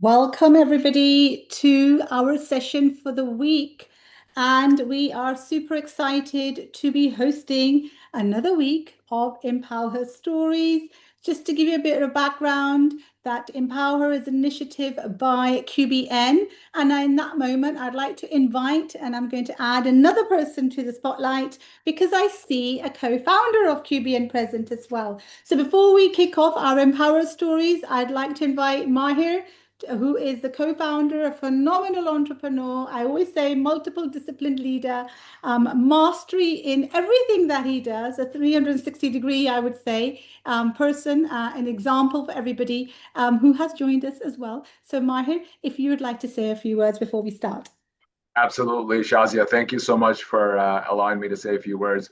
Welcome, everybody, to our session for the week. And we are super excited to be hosting another week of EmpowHer Stories. Just to give you a bit of background, that EmpowHer is an initiative by QBN. And in that moment, I'd like to invite, and I'm going to add another person to the spotlight because I see a co-founder of QBN present as well. So before we kick off our EmpowHer Stories, I'd like to invite Mahir, who is the co-founder, a phenomenal entrepreneur. I always say multiple disciplined leader, mastery in everything that he does, a 360 degree, I would say, person, an example for everybody who has joined us as well. So Mahir, if you would like to say a few words before we start. Absolutely, Shazia. Thank you so much for allowing me to say a few words.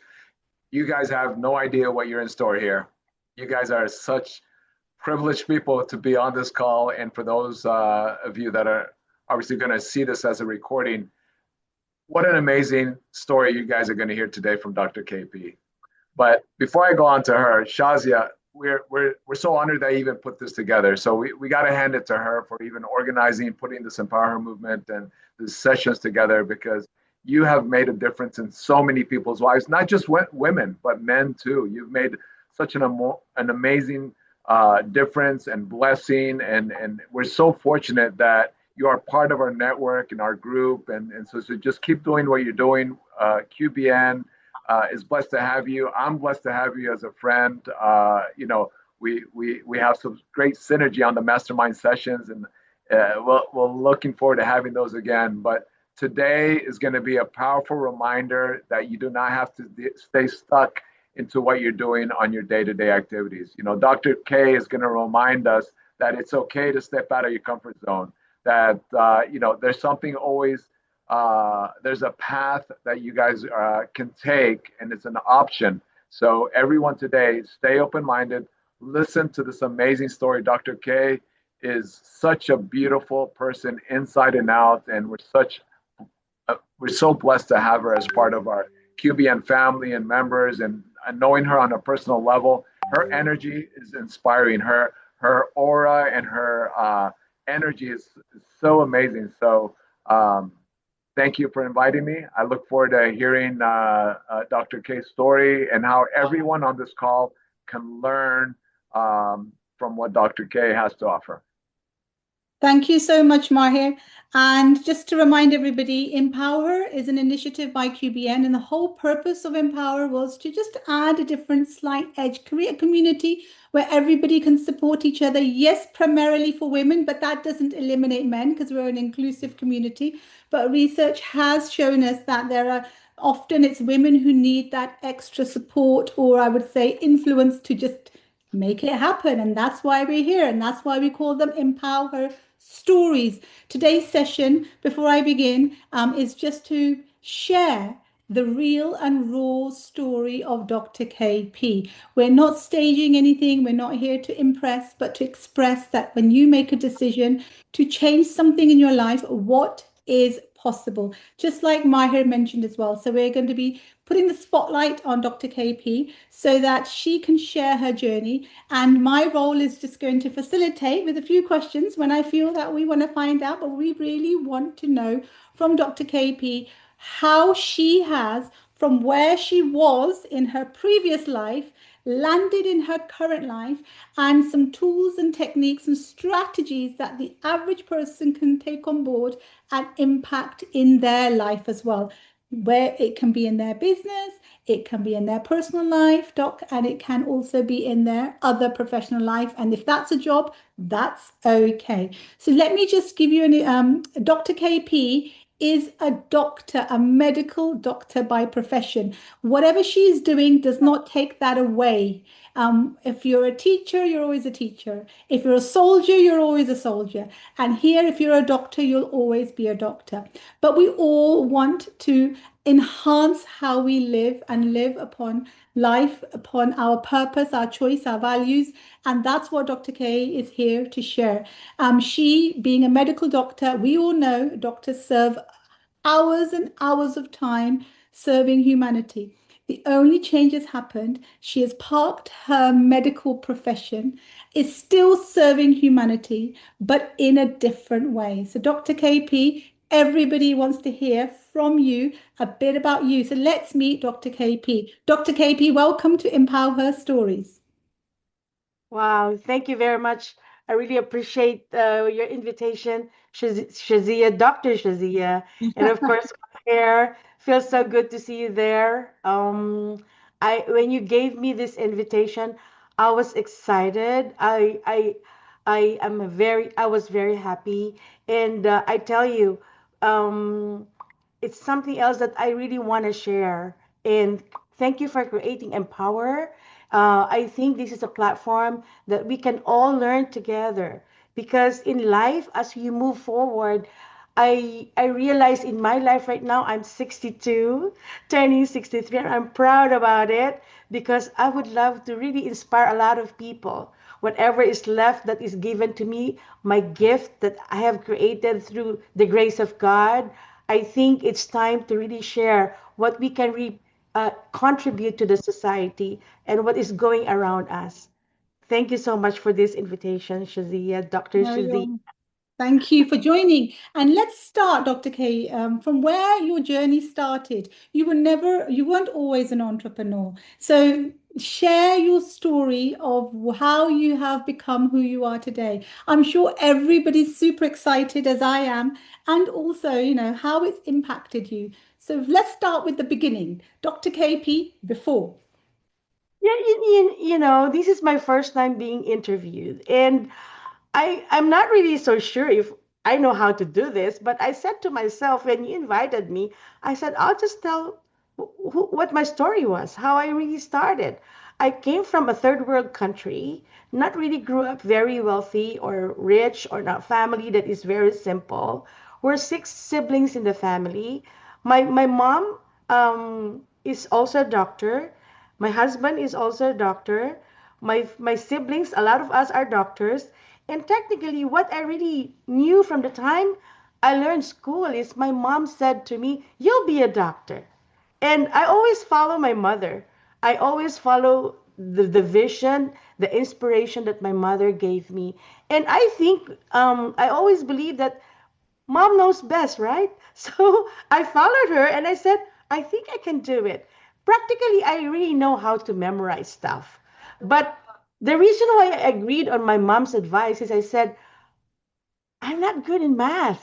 You guys have no idea what you're in store here. You guys are such privileged people to be on this call. And for those of you that are obviously going to see this as a recording, what an amazing story you guys are going to hear today from Dr. Kaypee. But before I go on to her, Shazia, we're so honored that I even put this together. So we got to hand it to her for even organizing, putting this EmpowHer movement and the sessions together, because you have made a difference in so many people's lives, not just women, but men too. You've made such an amazing difference and blessing. And we're so fortunate that you are part of our network and our group. And so just keep doing what you're doing. QBN is blessed to have you. I'm blessed to have you as a friend. We have some great synergy on the mastermind sessions, and we're looking forward to having those again. But today is going to be a powerful reminder that you do not have to stay stuck into what you're doing on your day-to-day activities. Dr. K is going to remind us that it's okay to step out of your comfort zone, that there's something always, there's a path that you guys can take, and it's an option. So everyone today, stay open-minded, listen to this amazing story. Dr. K is such a beautiful person inside and out, and we're so blessed to have her as part of our QBN family and members, and knowing her on a personal level. Her energy is inspiring. Her aura and her energy is so amazing. So thank you for inviting me. I look forward to hearing Dr. K's story and how everyone on this call can learn from what Dr. K has to offer. Thank you so much, Mahir. And just to remind everybody, EmpowHer is an initiative by QBN, and the whole purpose of EmpowHer was to just add a different slight edge, create a community where everybody can support each other. Yes, primarily for women, but that doesn't eliminate men because we're an inclusive community. But research has shown us that there are often it's women who need that extra support, or I would say influence, to just make it happen. And that's why we're here. And that's why we call them EmpowHer Stories. Today's session, before I begin, is just to share the real and raw story of Dr. Kaypee. We're not staging anything. We're not here to impress, but to express that when you make a decision to change something in your life, what is possible. Just like Mahir mentioned as well. So we're going to be putting the spotlight on Dr. Kaypee so that she can share her journey. And my role is just going to facilitate with a few questions when I feel that we want to find out, but we really want to know from Dr. Kaypee how she has, from where she was in her previous life, landed in her current life, and some tools and techniques and strategies that the average person can take on board and impact in their life as well, where it can be in their business, it can be in their personal life, Doc, and it can also be in their other professional life. And if that's a job, that's okay. So let me just give you Dr. Kaypee is a doctor, a medical doctor by profession. Whatever she's doing does not take that away. If you're a teacher, you're always a teacher. If you're a soldier, you're always a soldier. And here, if you're a doctor, you'll always be a doctor. But we all want to enhance how we live and live upon life, upon our purpose, our choice, our values. And that's what Dr. K is here to share. She, being a medical doctor, we all know doctors serve hours and hours of time serving humanity. The only change has happened. She has parked her medical profession, is still serving humanity, but in a different way. So, Dr. KP, everybody wants to hear from you a bit about you. So, let's meet Dr. KP. Dr. KP, welcome to Empower Her Stories. Wow, thank you very much. I really appreciate your invitation, Shazia, Dr. Shazia, and of course, here feels so good to see you there. I when you gave me this invitation, I was excited. I was very happy, and I tell you, um, it's something else that I really want to share. And thank you for creating Empower. I think this is a platform that we can all learn together because in life, as you move forward, I realize in my life right now, I'm 62, turning 63, and I'm proud about it because I would love to really inspire a lot of people. Whatever is left that is given to me, my gift that I have created through the grace of God, I think it's time to really share what we can contribute to the society and what is going around us. Thank you so much for this invitation, Shazia, Dr. Shazia. No, thank you for joining. And let's start, Dr. K, from where your journey started. You weren't always an entrepreneur. So share your story of how you have become who you are today. I'm sure everybody's super excited as I am, and also, how it's impacted you. So let's start with the beginning. Dr. KP, before. Yeah, this is my first time being interviewed, and I'm not really so sure if I know how to do this, but I said to myself when you invited me, I said, I'll just tell what my story was, how I really started. I came from a third world country, not really grew up very wealthy or rich or not family that is very simple. We're six siblings in the family. My mom is also a doctor. My husband is also a doctor. My siblings, a lot of us are doctors. And technically, what I really knew from the time I learned school is my mom said to me, "You'll be a doctor." And I always follow my mother. I always follow the vision, the inspiration that my mother gave me. And I think I always believe that mom knows best, right? So I followed her and I said, I think I can do it. Practically, I really know how to memorize stuff. But the reason why I agreed on my mom's advice is I said, I'm not good in math.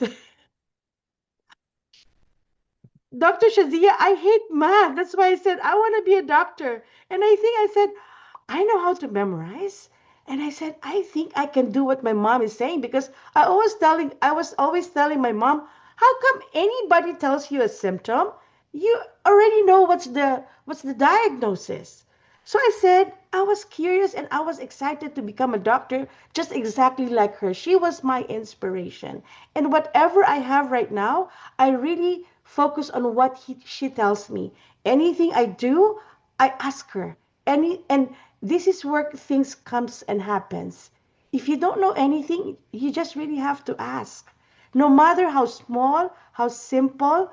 Dr. Shazia, I hate math. That's why I said, I want to be a doctor. And I think I said, I know how to memorize. And I said, I think I can do what my mom is saying because I was always telling my mom, how come anybody tells you a symptom, you already know what's the diagnosis? So I said, I was curious and I was excited to become a doctor just exactly like her. She was my inspiration. And whatever I have right now, I really focus on what she tells me. Anything I do, I ask her. And this is where things comes and happens. If you don't know anything, you just really have to ask. No matter how small, how simple,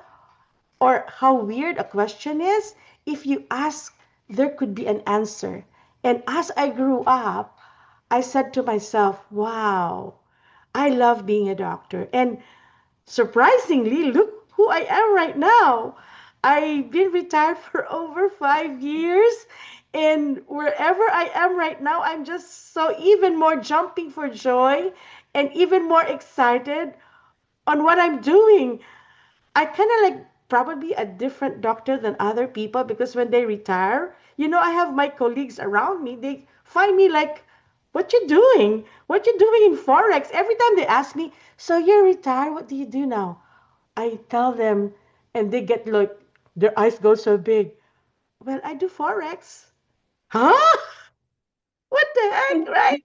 or how weird a question is, if you ask, there could be an answer. And as I grew up, I said to myself, wow, I love being a doctor. And surprisingly, look who I am right now. I've been retired for over 5 years. And wherever I am right now, I'm just so even more jumping for joy and even more excited on what I'm doing. I kind of like probably a different doctor than other people because when they retire, I have my colleagues around me. They find me like, what you doing? What you doing in Forex? Every time they ask me, so you're retired, what do you do now? I tell them, and they get like, their eyes go so big. Well, I do Forex. Huh? What the heck, right?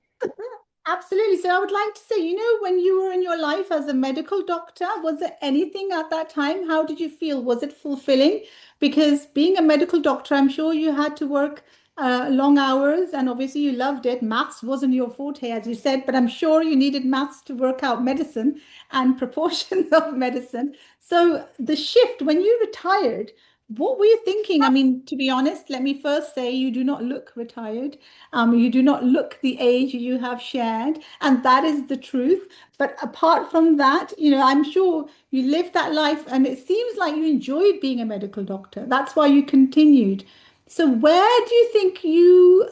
Absolutely. So I would like to say, when you were in your life as a medical doctor, was there anything at that time? How did you feel? Was it fulfilling? Because being a medical doctor, I'm sure you had to work long hours and obviously you loved it. Maths wasn't your forte, as you said, but I'm sure you needed maths to work out medicine and proportions of medicine. So the shift when you retired What were you thinking? I mean, to be honest, let me first say you do not look retired. You do not look the age you have shared, and that is the truth. But apart from that, I'm sure you lived that life, and it seems like you enjoyed being a medical doctor. That's why you continued. So, where do you think you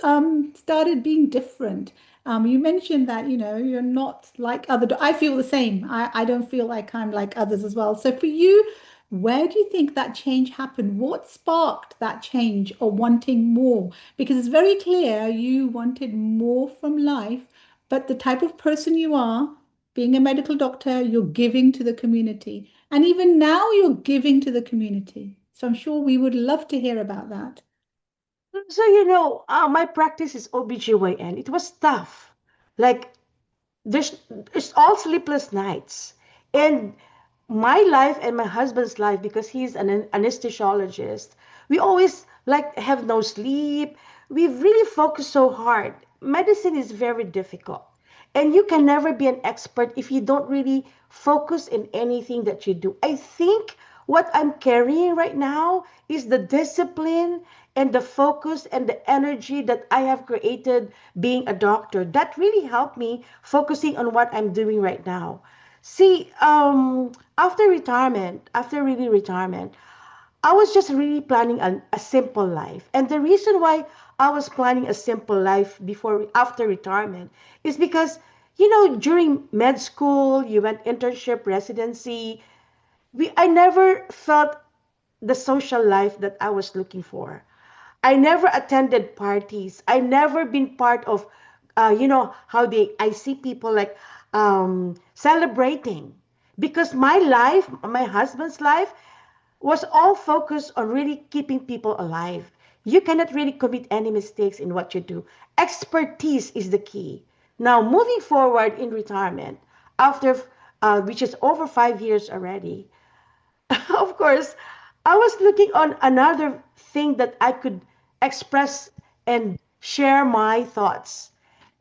started being different? You mentioned that, you're not like other. I feel the same. I don't feel like I'm like others as well. So, for you, where do you think that change happened? What sparked that change or wanting more? Because it's very clear you wanted more from life, but the type of person you are, being a medical doctor, you're giving to the community. And even now, you're giving to the community. So I'm sure we would love to hear about that. So, my practice is OBGYN. It was tough. Like, there's it's all sleepless nights. And my life and my husband's life, because he's an anesthesiologist, we always like have no sleep. We really focus so hard. Medicine is very difficult, and you can never be an expert if you don't really focus in anything that you do. I think what I'm carrying right now is the discipline and the focus and the energy that I have created being a doctor. That really helped me focusing on what I'm doing right now. See, after really retirement, I was just really planning a simple life. And the reason why I was planning a simple life after retirement is because, during med school, you went internship, residency, I never felt the social life that I was looking for. I never attended parties. I never been part of, how I see people like celebrating. Because my life, my husband's life, was all focused on really keeping people alive. You cannot really commit any mistakes in what you do. Expertise is the key. Now, moving forward in retirement, after which is over 5 years already, of course, I was looking on another thing that I could express and share my thoughts.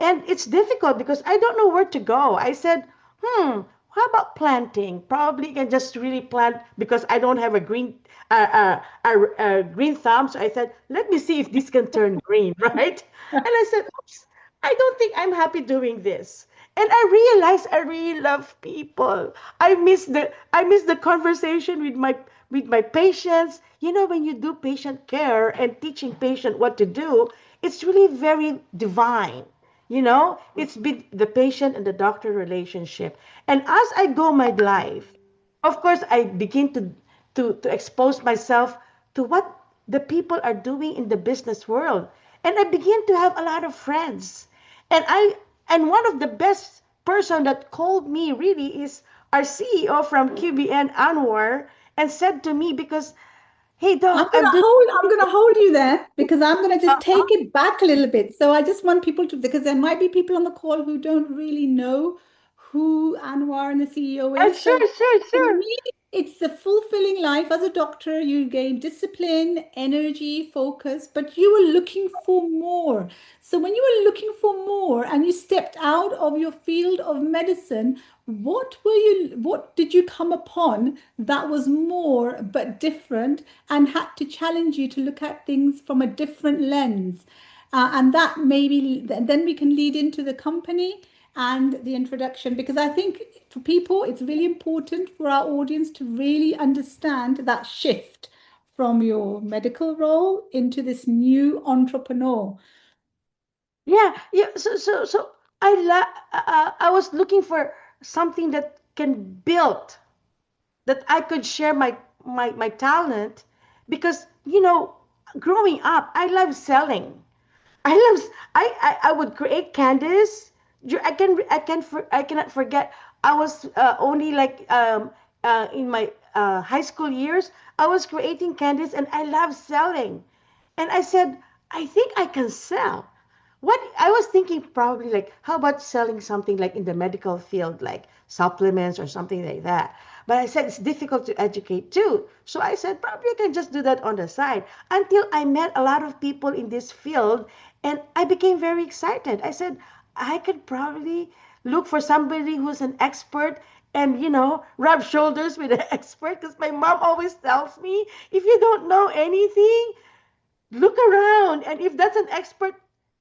And it's difficult because I don't know where to go. I said, how about planting? Probably can just really plant because I don't have a green thumb. So I said, let me see if this can turn green, right? And I said, oops, I don't think I'm happy doing this. And I realized I really love people. I miss the conversation with my patients. When you do patient care and teaching patient what to do, it's really very divine. It's been the patient and the doctor relationship. And as I go my life, of course, I begin to expose myself to what the people are doing in the business world. And I begin to have a lot of friends. And one of the best person that called me really is our CEO from QBN, Anwar, and said to me, because, hey, doc, I'm doing. I'm gonna hold you there because I'm gonna just take it back a little bit. So I just want people to, because there might be people on the call who don't really know who Anwar and the CEO is. Sure, So sure, for sure. me, it's a fulfilling life. As a doctor, you gain discipline, energy, focus, but you were looking for more. So when you were looking for more and you stepped out of your field of medicine, what did you come upon that was more but different and had to challenge you to look at things from a different lens? And that maybe then we can lead into the company and the introduction, because I think for people, it's really important for our audience to really understand that shift from your medical role into this new entrepreneur. Yeah, yeah. So I was looking for something that can build, that I could share my talent, because growing up I love selling. I love I would create candies. I cannot forget. I was only like in my high school years. I was creating candies and I love selling. And I said, I think I can sell. What I was thinking, probably like, how about selling something like in the medical field, like supplements or something like that. But I said it's difficult to educate too. So I said probably I can just do that on the side, until I met a lot of people in this field and I became very excited. I said I could probably look for somebody who's an expert and rub shoulders with an expert, because my mom always tells me, if you don't know anything, look around, and if that's an expert,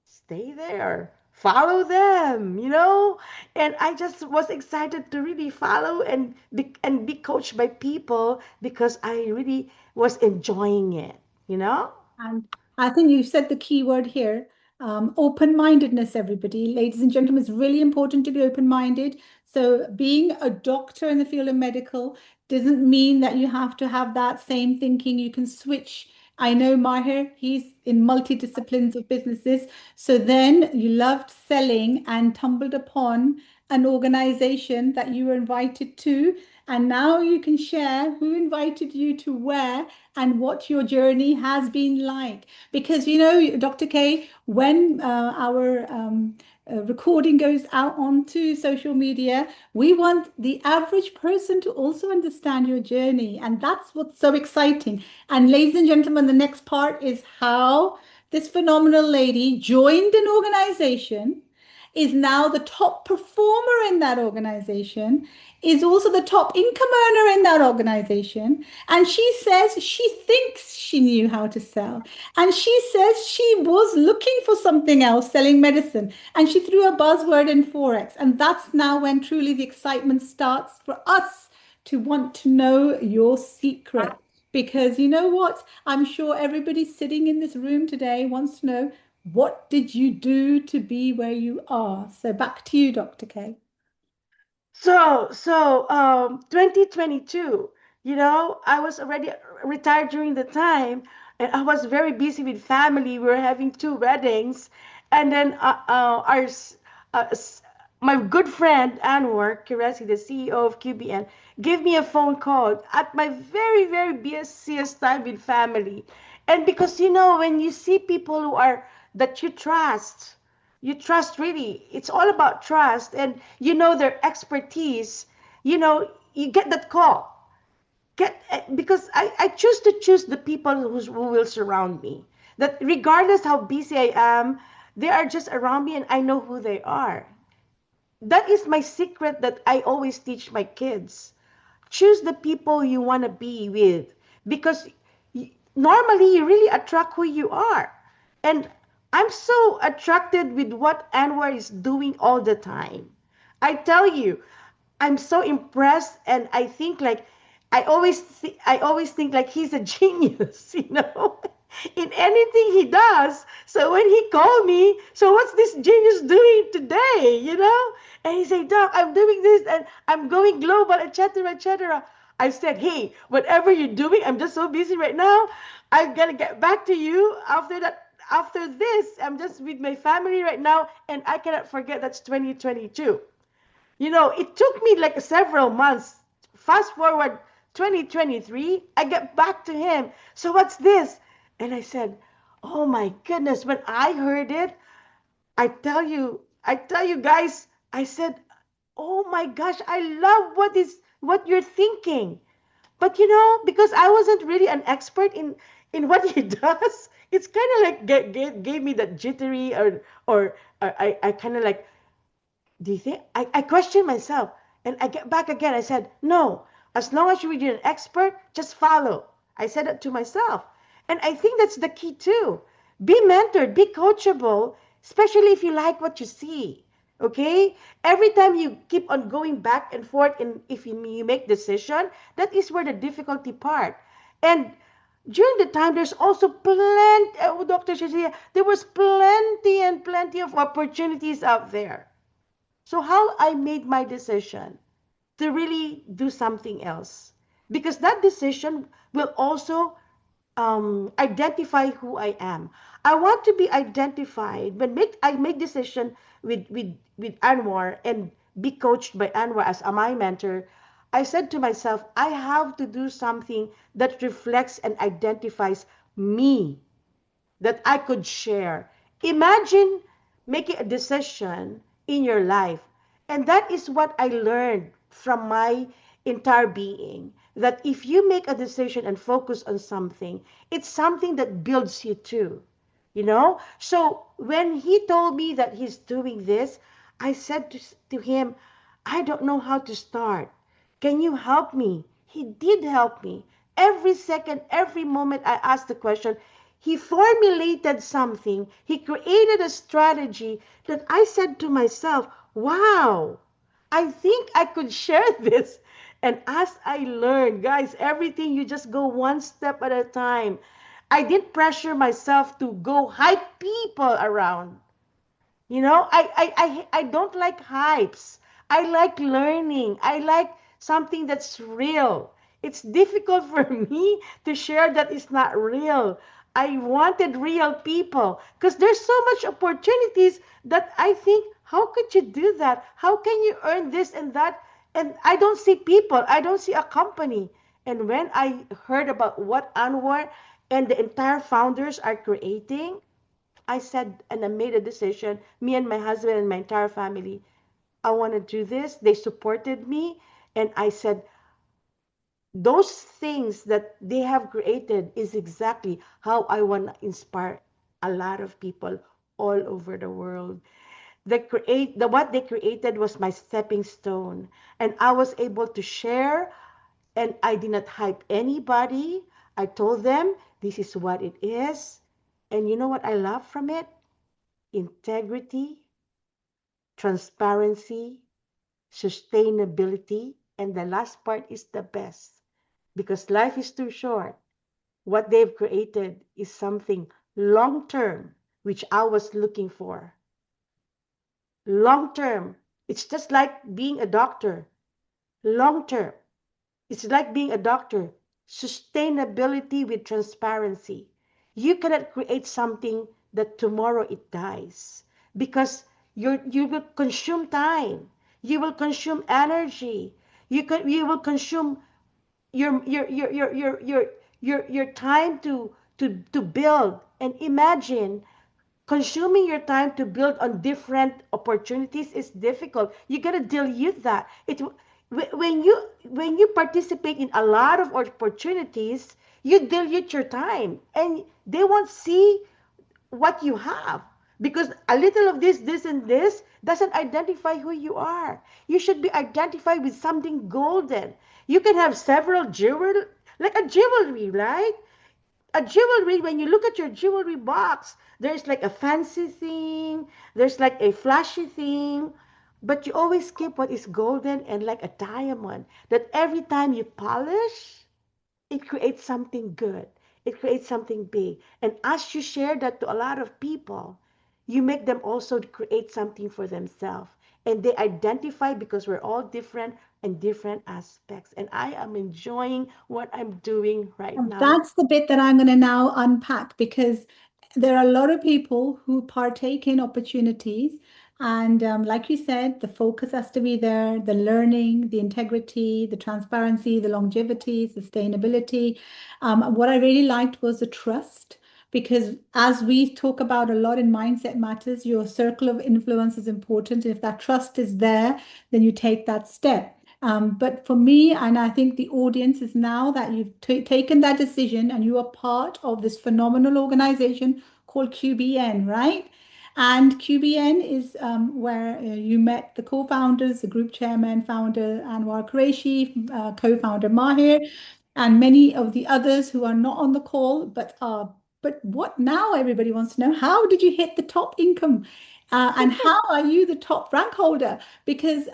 stay there, follow them. And I just was excited to really follow and be coached by people, because I really was enjoying it. And I think you said the key word here, open-mindedness, everybody. Ladies and gentlemen, it's really important to be open-minded. So being a doctor in the field of medical doesn't mean that you have to have that same thinking. You can switch. I know Maher, he's in multidisciplines of businesses. So then you loved selling and tumbled upon an organization that you were invited to. And now you can share who invited you to where and what your journey has been like. Because, Dr. K, when our recording goes out onto social media, we want the average person to also understand your journey. And that's what's so exciting. And ladies and gentlemen, the next part is how this phenomenal lady joined an organization, is now the top performer in that organization, is also the top income earner in that organization. And she says she thinks she knew how to sell. And she says she was looking for something else, selling medicine. And she threw a buzzword in Forex. And that's now when truly the excitement starts for us to want to know your secret. Because you know what? I'm sure everybody sitting in this room today wants to know, what did you do to be where you are? So back to you, Dr. K. So, 2022, I was already retired during the time, and I was very busy with family. We were having two weddings, and then uh, s- my good friend Anwar Kiresi, the CEO of QBN, gave me a phone call at my very, very busiest time with family. And because, when you see people who are that you trust really, it's all about trust, and their expertise, you get that call, because I choose the people who will surround me, that regardless how busy I am, they are just around me and I know who they are. That is my secret that I always teach my kids. Choose the people you want to be with, because normally you really attract who you are. And I'm so attracted with what Anwar is doing all the time. I tell you, I'm so impressed, and I think like I always think like he's a genius, in anything he does. So when he called me, so what's this genius doing today? And he said, Doc, I'm doing this and I'm going global, etc., etc. I said, hey, whatever you're doing, I'm just so busy right now. I'm gonna get back to you after that. After this, I'm just with my family right now, and I cannot forget that's 2022. It took me like several months. Fast forward 2023, I get back to him. So what's this? And I said, oh my goodness, when I heard it, I tell you guys, I said, oh my gosh, I love what you're thinking. But because I wasn't really an expert in what he does, it's kind of like gave me that jittery, or I kind of like, do you think I question myself, and I get back again. I said, no, as long as you're an expert, just follow. I said it to myself. And I think that's the key too. Be mentored, be coachable, especially if you like what you see. Okay? Every time you keep on going back and forth, and if you make decision, that is where the difficulty part. And during the time, there's also plenty, Dr. Shazia, there was plenty and plenty of opportunities out there. So how I made my decision to really do something else, because that decision will also identify who I am. I want to be identified when I make decision with Anwar and be coached by Anwar as my mentor. I said to myself, I have to do something that reflects and identifies me, that I could share. Imagine making a decision in your life. And that is what I learned from my entire being. That if you make a decision and focus on something, it's something that builds you too. So when he told me that he's doing this, I said to him, I don't know how to start. Can you help me? He did help me. Every second, every moment I asked the question, he formulated something. He created a strategy that I said to myself, wow, I think I could share this. And as I learned, guys, everything you just go one step at a time. I didn't pressure myself to go hype people around. I don't like hypes. I like learning. I like something that's real. It's difficult for me to share that it's not real. I wanted real people because there's so much opportunities that I think, how could you do that? How can you earn this and that? And I don't see people. I don't see a company. And when I heard about what Anwar and the entire founders are creating, I said, and I made a decision, me and my husband and my entire family, I want to do this. They supported me. And I said, those things that they have created is exactly how I want to inspire a lot of people all over the world. What they created was my stepping stone. And I was able to share, and I did not hype anybody. I told them this is what it is. And you know what I love from it? Integrity, transparency, sustainability, and the last part is the best because life is too short. What they've created is something long term, which I was looking for. Long term. It's just like being a doctor. Long term. It's like being a doctor. Sustainability with transparency. You cannot create something that tomorrow it dies because you will consume time. You will consume energy. You will consume your your your your your your your time to build. And imagine consuming your time to build on different opportunities is difficult. You got to dilute that. When you participate in a lot of opportunities, you dilute your time, and they won't see what you have because a little of this and this doesn't identify who you are. You should be identified with something golden. You can have several jewelry, like a jewelry, right? A jewelry, when you look at your jewelry box, there's like a fancy thing, there's like a flashy thing, but you always keep what is golden and like a diamond that every time you polish, it creates something good. It creates something big. And as you share that to a lot of people, you make them also create something for themselves. And they identify because we're all different in different aspects. And I am enjoying what I'm doing right And now. that's the bit that I'm going to now unpack because there are a lot of people who partake in opportunities. And like you said, the focus has to be there, the learning, the integrity, the transparency, the longevity, sustainability. What I really liked was the trust. Because as we talk about a lot in Mindset Matters, your circle of influence is important. If that trust is there, then you take that step. But for me, and I think the audience is now that you've taken that decision and you are part of this phenomenal organization called QBN, right? And QBN is where you met the co-founders, the group chairman, founder Anwar Qureshi, co-founder Mahir, and many of the others who are not on the call, but are. But what now everybody wants to know, how did you hit the top income? And how are you the top rank holder? Because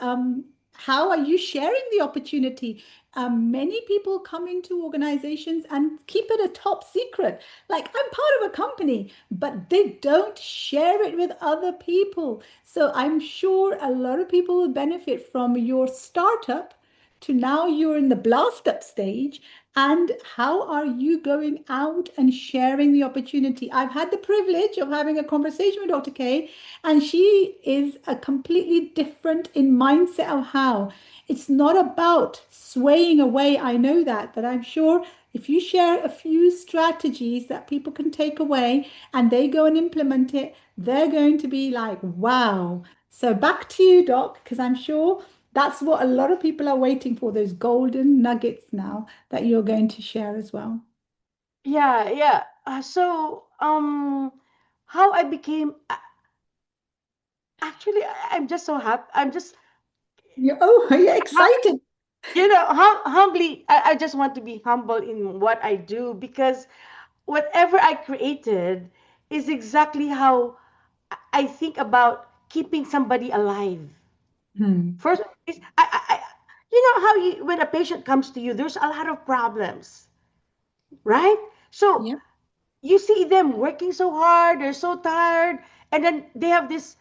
how are you sharing the opportunity? Many people come into organizations and keep it a top secret. Like, I'm part of a company, but they don't share it with other people. So I'm sure a lot of people will benefit from your startup to now you're in the blast up stage. And how are you going out and sharing the opportunity? I've had the privilege of having a conversation with Dr. K, and she is a completely different in mindset of how it's not about swaying away. I know that, but I'm sure if you share a few strategies that people can take away and they go and implement it, they're going to be like, wow. So back to you, Doc, because I'm sure that's what a lot of people are waiting for, those golden nuggets now that you're going to share as well. Yeah, yeah. How I became actually, I'm just so happy. I'm just You're, oh, you're how excited. Humbly, I just want to be humble in what I do, because whatever I created is exactly how I think about keeping somebody alive. Hmm. First, is how when a patient comes to you, there's a lot of problems, right? So Yep. you see them working so hard, they're so tired, and then they have this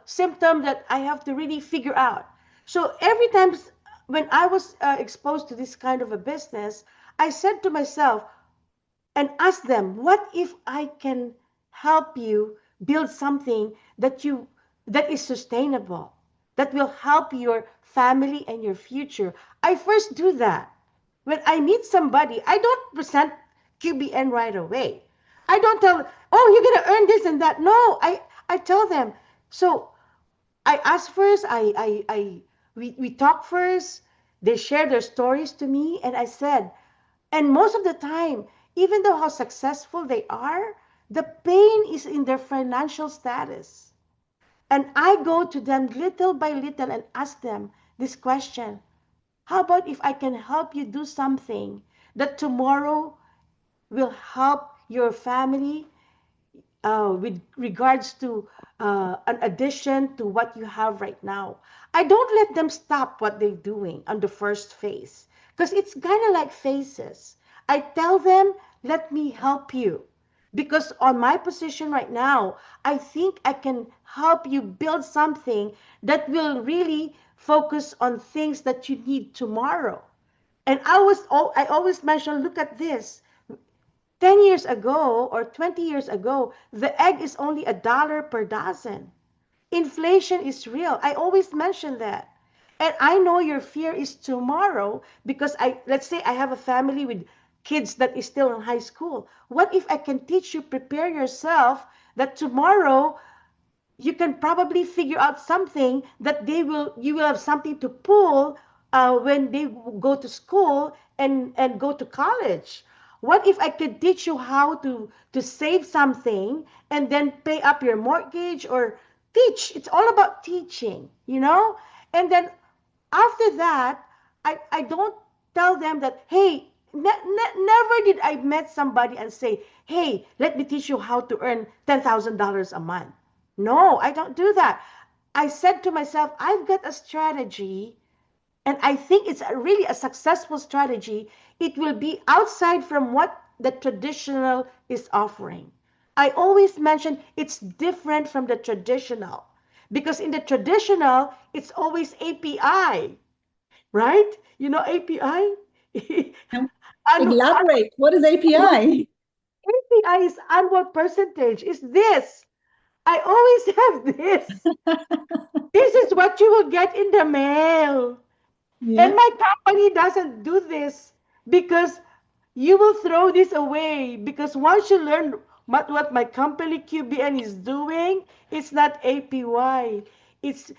symptom that I have to really figure out. So every time when I was exposed to this kind of a business, I said to myself and asked them, "What if I can help you build something that is sustainable, that will help your family and your future?" I first do that. When I meet somebody, I don't present QBN right away. I don't tell, "Oh, you're gonna earn this and that." No, I tell them. So I ask first, we talk first, they share their stories to me, and I said, and most of the time, even though how successful they are, the pain is in their financial status. And I go to them little by little and ask them this question: how about if I can help you do something that tomorrow will help your family, with regards to an addition to what you have right now? I don't let them stop what they're doing on the first phase, because it's kind of like phases. I tell them, let me help you. Because on my position right now, I think I can help you build something that will really focus on things that you need tomorrow. And I always mention, look at this. 10 years ago or 20 years ago, the egg is only $1 per dozen. Inflation is real. I always mention that. And I know your fear is tomorrow, because let's say I have a family with kids that is still in high school. What if I can teach you, prepare yourself, that tomorrow you can probably figure out something that you will have something to pull when they go to school and go to college. What if I could teach you how to save something and then pay up your mortgage, or teach? It's all about teaching. And then after that, I don't tell them that, hey, never did I met somebody and say, hey, let me teach you how to earn $10,000 a month. No, I don't do that. I said to myself, I've got a strategy, and I think it's really a successful strategy. It will be outside from what the traditional is offering. I always mention it's different from the traditional, because in the traditional, it's always API, right? You know API? Now, Annual elaborate. What is API? API is annual percentage. Is this? I always have this. This is what you will get in the mail. And Yeah. my company doesn't do this, because you will throw this away. Because once you learn what my company QBN is doing, it's not APY. It's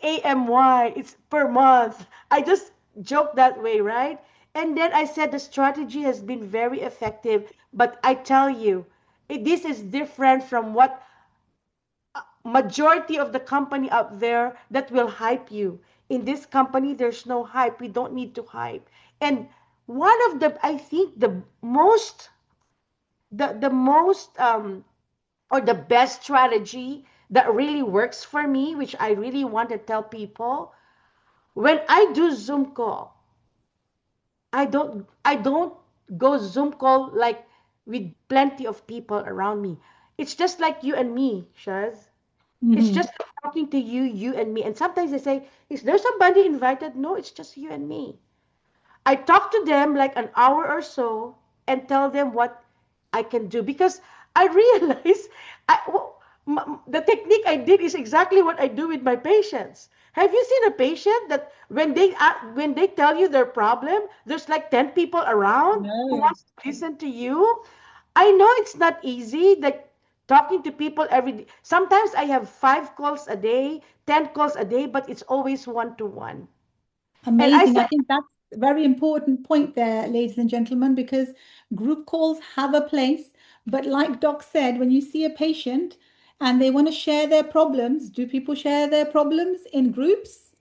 AMY. It's per month. I just joke that way, right? And then I said the strategy has been very effective. But I tell you, this is different from what majority of the company out there that will hype you. In this company, there's no hype. We don't need to hype. And one of the, I think the most or the best strategy that really works for me, which I really want to tell people, when I do Zoom call, I don't go Zoom call like with plenty of people around me. It's just like you and me, Shaz. It's Hmm. just talking to you, you and me. And sometimes they say, is there somebody invited? No, it's just you and me. I talk to them like an hour or so and tell them what I can do, because I realize the technique I did is exactly what I do with my patients. Have you seen a patient that when they tell you their problem, there's like 10 people around who No. wants to listen to you? I know it's not easy, like talking to people every day. Sometimes I have 5 calls a day, 10 calls a day, but it's always one to one. And I Amazing. I said, think that's a very important point there, ladies and gentlemen, because group calls have a place. But like Doc said, when you see a patient and they want to share their problems, do people share their problems in groups?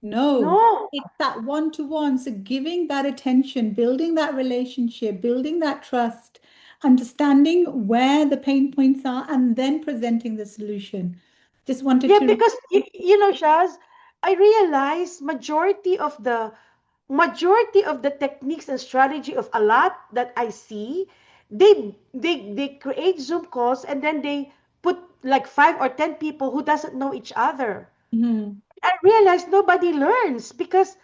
No, No. it's that one-to-one. So giving that attention, building that relationship, building that trust, understanding where the pain points are, and then presenting the solution. Just wanted Yeah, to, because you know, Shaz, I realize majority of the techniques and strategy of a lot that I see, they create Zoom calls and then they put like 5 or 10 people who doesn't know each other. Mhm. I realize nobody learns because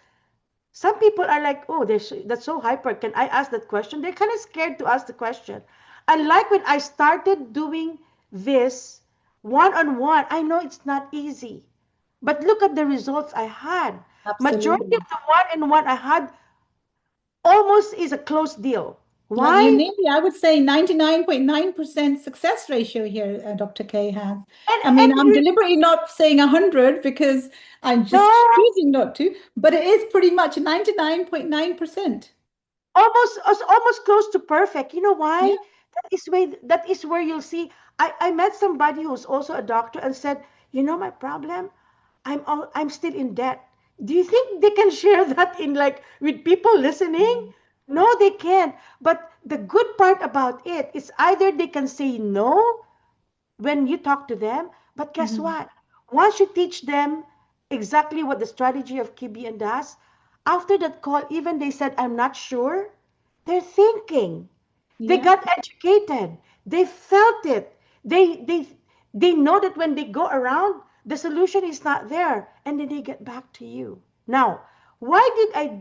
some people are like, oh, that's so hyper. Can I ask that question? They're kind of scared to ask the question. Unlike when I started doing this one on one, I know it's not easy. But look at the results I had. Majority of Absolutely. the one on one I had almost is a closed deal. Like you Why? nearly, I would say 99.9% success ratio here, Dr. K has. And I mean, and I'm deliberately not saying 100 because I'm no, just choosing not to, but it is pretty much 99.9%. almost close to perfect. You know Yeah. why? That is where you'll see. I met somebody who's also a doctor and said, you know my problem? I'm still in debt. Do you think they can share that in like with people listening? No, they can't. But the good part about it is either they can say no when you talk to them, but guess Mhm. what? Once you teach them exactly what the strategy of KBN does, after that call, even they said, I'm not sure, they're thinking. They Yeah. got educated. They felt it. They know that when they go around, the solution is not there, and then they get back to you. Now, why did I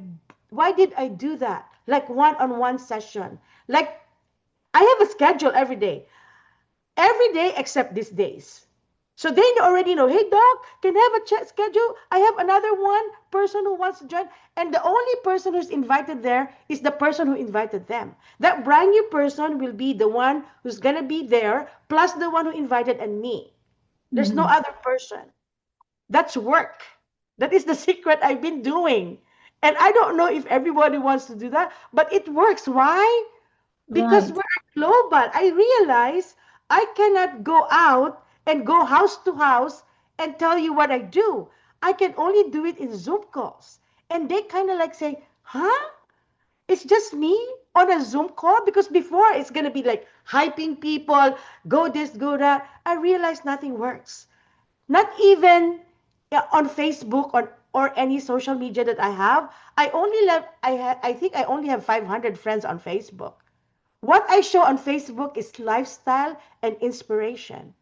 why did I do that? Like one-on-one session. Like I have a schedule every day except these days. So they already know, hey, doc, can I have a chat schedule? I have another one person who wants to join. And the only person who's invited there is the person who invited them. That brand new person will be the one who's going to be there, plus the one who invited and me. There's no Mhm. other person. That's work. That is the secret I've been doing. And I don't know if everybody wants to do that, but it works. Why? Because Right. we're global. I realize I cannot go out and go house to house and tell you what I do. I can only do it in Zoom calls. And they kind of like say, huh? It's just me on a Zoom call? Because before it's going to be like hyping people, go this, go that. I realize nothing works. Not even on Facebook or any social media that I have. I think I only have 500 friends on Facebook. What I show on Facebook is lifestyle and inspiration.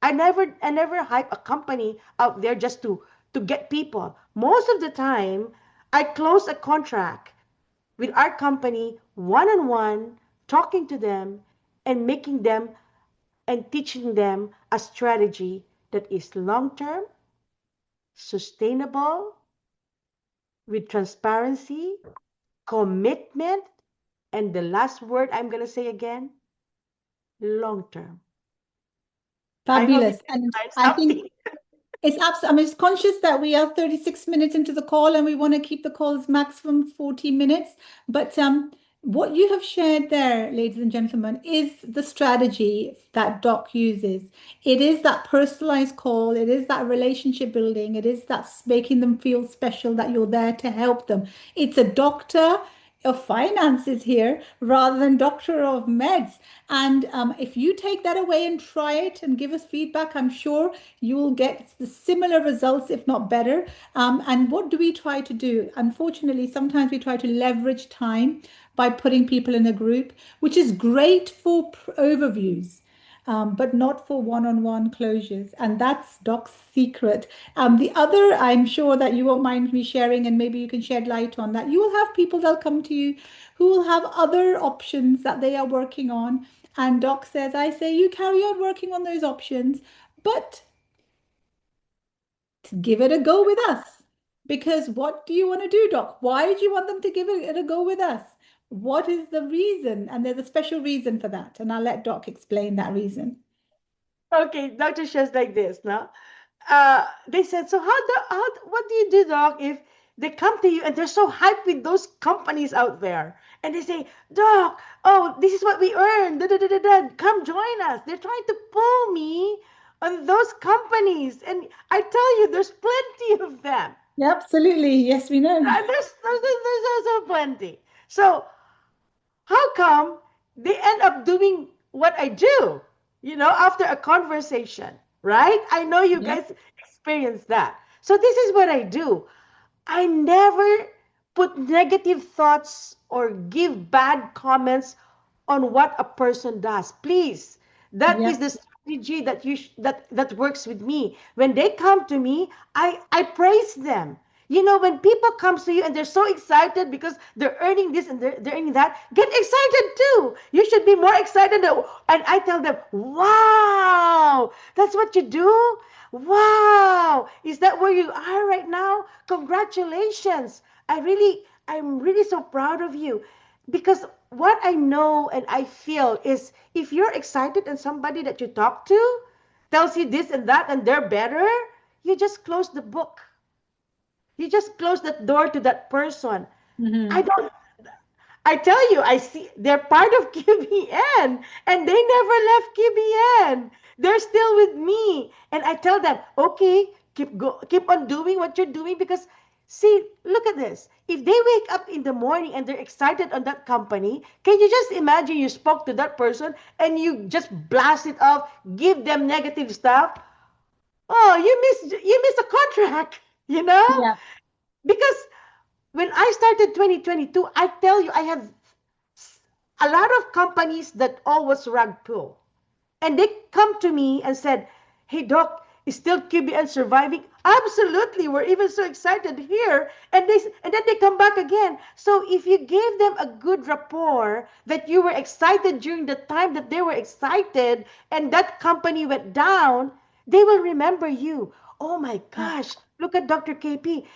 I never hype a company out there just to get people. Most of the time, I close a contract with our company one on one, talking to them and making them and teaching them a strategy that is long term, sustainable, with transparency, commitment, and the last word I'm going to say again, long term. I hope you Fabulous. can And find I think something. it's absolutely, I'm just conscious that we are 36 minutes into the call and we want to keep the calls maximum 40 minutes. But what you have shared there, ladies and gentlemen, is the strategy that Doc uses. It is that personalized call, it is that relationship building, it is that making them feel special that you're there to help them. It's a doctor of finances here rather than doctor of meds. And if you take that away and try it and give us feedback, I'm sure you will get the similar results, if not better. And what do we try to do? Unfortunately, sometimes we try to leverage time by putting people in a group, which is great for overviews. But not for one-on-one closures. And that's Doc's secret. The other, I'm sure that you won't mind me sharing, and maybe you can shed light on that. You will have people that'll come to you who will have other options that they are working on. And Doc says, I say, you carry on working on those options, but give it a go with us. Because what do you want to do, Doc? Why do you want them to give it a go with us? What is the reason? And there's a special reason for that. And I'll let Doc explain that reason. Okay, Dr. Sha's like this now. They said, so what do you do, doc, if they come to you and they're so hyped with those companies out there, and they say, doc, oh, this is what we earn, da, da, da, da, da. Come join us. They're trying to pull me on those companies, and I tell you, there's plenty of them. Yeah, absolutely. Yes, we know. There's also plenty. So how come they end up doing what I do? After a conversation, right? I know you Yeah. guys experience that. So this is what I do. I never put negative thoughts or give bad comments on what a person does. Please, that Yeah. is the strategy that works with me. When they come to me, I praise them. When people comes to you and they're so excited because they're earning this and they're earning that, get excited too. You should be more excited. And I tell them, wow, that's what you do? Wow, is that where you are right now? Congratulations. I'm really so proud of you. Because what I know and I feel is if you're excited and somebody that you talk to tells you this and that and they're better, you just close the book. You just close that door to that person. I Hmm. don't I tell you, I see they're part of QBN and they never left QBN. They're still with me. And I tell them, okay, keep on doing what you're doing because see, look at this. If they wake up in the morning and they're excited on that company, can you just imagine you spoke to that person and you just blast it off, give them negative stuff? Oh, you miss a contract, you know? Yeah. Because when I started 2022, I tell you, I have a lot of companies that always rag pull. And they come to me and said, hey, Doc, is still QBN surviving? Absolutely. We're even so excited here. And then they come back again. So if you gave them a good rapport that you were excited during the time that they were excited and that company went down, they will remember you. Oh my Yeah. gosh, look at Dr. KP.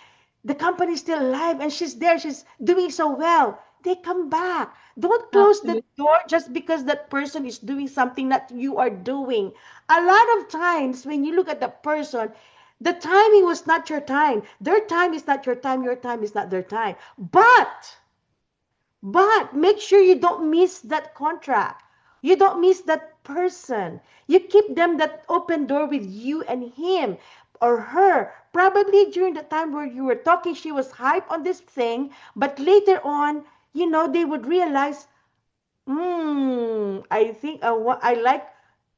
The company is still alive and she's there. She's doing so well. They come back. Don't close the Absolutely. door just because that person is doing something that you are doing. A lot of times when you look at the person, the timing was not your time. Their time is not your time. Your time is not their time. But make sure you don't miss that contract. You don't miss that person. You keep them that open door with you and him or her. Probably during the time where you were talking, she was hype on this thing, but later on, they would realize, I think I like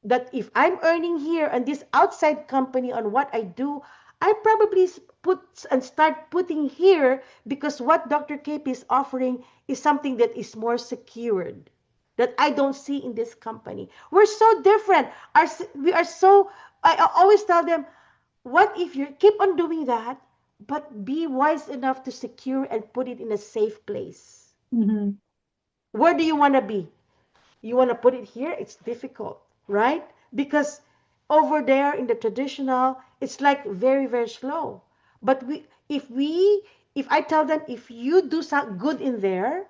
that if I'm earning here and this outside company on what I do, I probably put and start putting here because what Dr. KP is offering is something that is more secured that I don't see in this company. We're so different. We are so, I always tell them, what if you keep on doing that, but be wise enough to secure and put it in a safe place? Hmm. Where do you want to be? You want to put it here, it's difficult, right? Because over there in the traditional, it's like very, very slow. But if I tell them, if you do something good in there,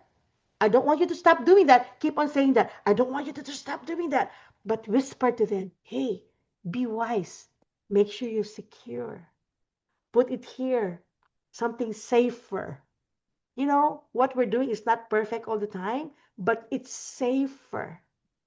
I don't want you to stop doing that. Keep on saying that. I don't want you to stop doing that. But whisper to them, hey, be wise. Make sure you secure. Put it here. Something safer. What we're doing is not perfect all the time, but it's safer.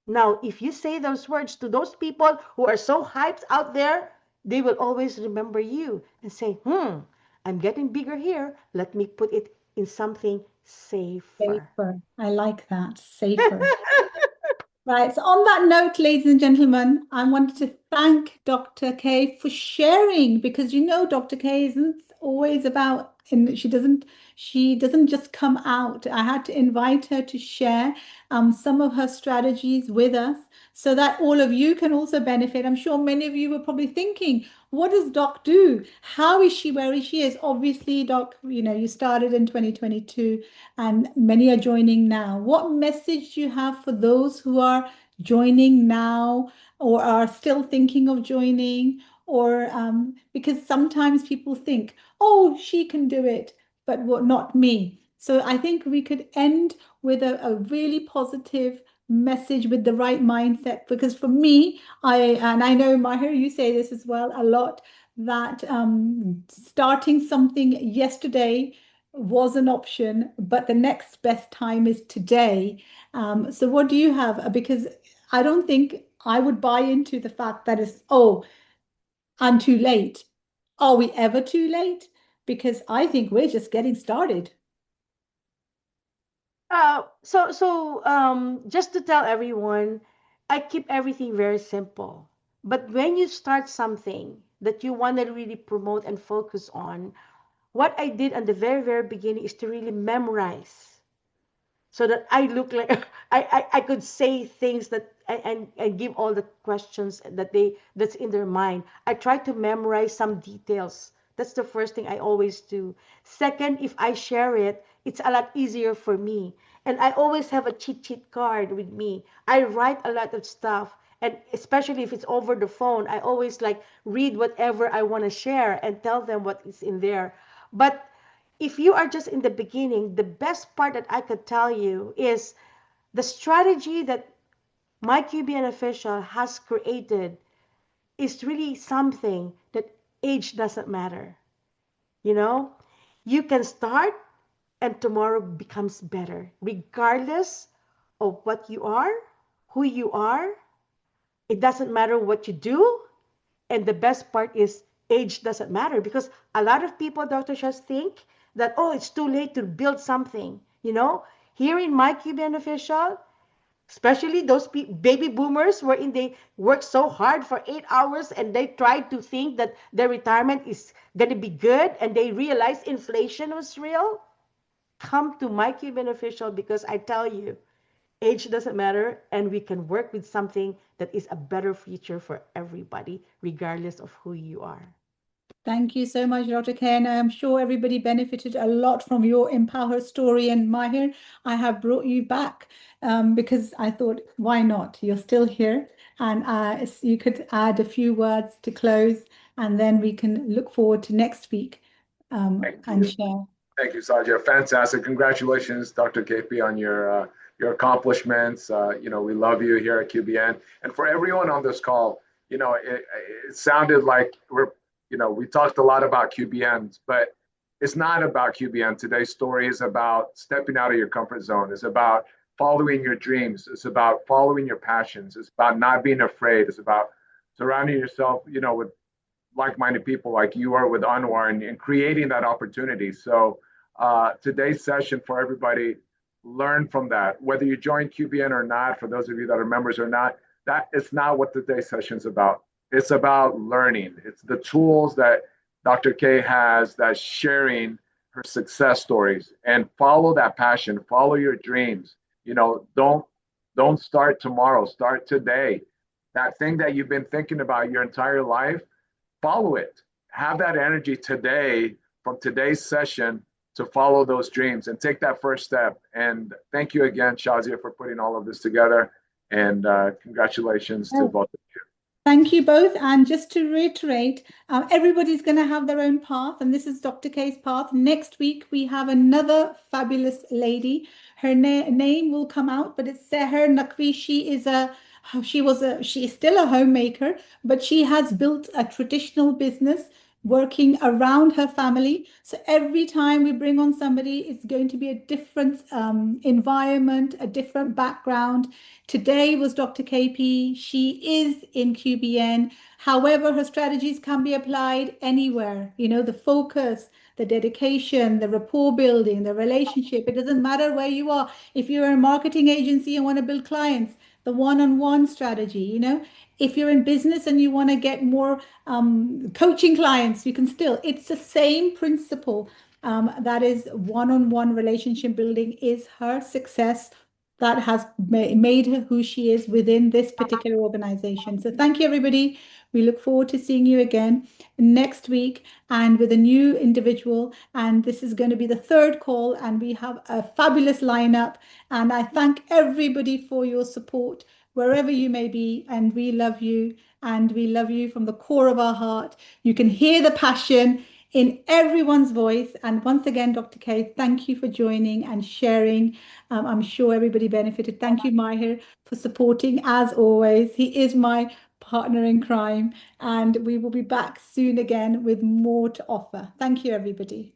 Now, if you say those words to those people who are so hyped out there, they will always remember you and say, I'm getting bigger here. Let me put it in something safer. Safer. I like that. Safer. Right. So on that note, ladies and gentlemen, I wanted to thank Dr. K for sharing because Dr. K isn't always about and she doesn't just come out. I had to invite her to share some of her strategies with us so that all of you can also benefit. I'm sure many of you were probably thinking, what does Doc do? How is she where she is? Obviously, Doc, you started in 2022 and many are joining now. What message do you have for those who are joining now or are still thinking of joining? Or because sometimes people think, oh, she can do it, but what, not me. So I think we could end with a really positive message with the right mindset. Because for me, and I know Maher, you say this as well a lot, that starting something yesterday was an option, but the next best time is today. So what do you have? Because I don't think I would buy into the fact that it's, oh, I'm too late. Are we ever too late? because I think we're just getting started. Just to tell everyone, I keep everything very simple. But when you start something that you want to really promote and focus on, what I did at the very, very beginning is to really memorize so that I look like I could say things that and give all the questions that's in their mind. I try to memorize some details. That's the first thing I always do. Second, if I share it, it's a lot easier for me. And I always have a cheat sheet card with me. I write a lot of stuff. And especially if it's over the phone, I always like read whatever I want to share and tell them what is in there. But if you are just in the beginning, the best part that I could tell you is the strategy that my QBN official has created is really something that age doesn't matter. You know, you can start and tomorrow becomes better, regardless of what you are, who you are. It doesn't matter what you do. And the best part is age doesn't matter because a lot of people, Dr. Shaz, think that, oh, it's too late to build something. Here in my Cuban official, especially those baby boomers wherein they work so hard for 8 hours and they try to think that their retirement is going to be good and they realize inflation was real, come to my Cuban official because I tell you, age doesn't matter, and we can work with something that is a better future for everybody, regardless of who you are. Thank you so much, Dr. Ken. I'm sure everybody benefited a lot from your EmpowHer story. And Mahir, I have brought you back because I thought, why not? You're still here. And you could add a few words to close, and then we can look forward to next week Thank and you. share. Thank you, Shazia. Fantastic. Congratulations, Dr. Kaypee, on your accomplishments. We love you here at QBN. And for everyone on this call, it sounded like we talked a lot about QBNs, but it's not about QBN. Today's story is about stepping out of your comfort zone. It's about following your dreams. It's about following your passions. It's about not being afraid. It's about surrounding yourself, with like-minded people like you are with Anwar, and creating that opportunity. So today's session for everybody, learn from that. Whether you join QBN or not, for those of you that are members or not, that is not what today's session is about. It's about learning. It's the tools that Dr. K has, that's sharing her success stories, and follow that passion, follow your dreams. Don't start tomorrow, start today. That thing that you've been thinking about your entire life, follow it. Have that energy today from today's session to follow those dreams and take that first step. And thank you again, Shazia, for putting all of this together. And congratulations to both of you. Thank you both. And just to reiterate, everybody's going to have their own path, and this is Dr. K's path. Next week, we have another fabulous lady. Her name will come out, but it's Seher Naqvi. She is still a homemaker, but she has built a traditional business working around her family. So every time we bring on somebody, it's going to be a different environment, a different background. Today was Dr. Kaypee. She is in QBN. However, her strategies can be applied anywhere. The focus, the dedication, the rapport building, the relationship. It doesn't matter where you are. If you're a marketing agency and want to build clients, the one-on-one strategy. If you're in business and you want to get more coaching clients, you can still. It's the same principle. That is one-on-one relationship building is her success that has made her who she is within this particular organization. So thank you, everybody. We look forward to seeing you again next week and with a new individual. And this is going to be the third call, and we have a fabulous lineup. And I thank everybody for your support wherever you may be. And we love you. And we love you from the core of our heart. You can hear the passion in everyone's voice. And once again, Dr. K, thank you for joining and sharing. I'm sure everybody benefited. Thank you, Mahir, for supporting as always. He is my partner in crime, and we will be back soon again with more to offer. Thank you, everybody.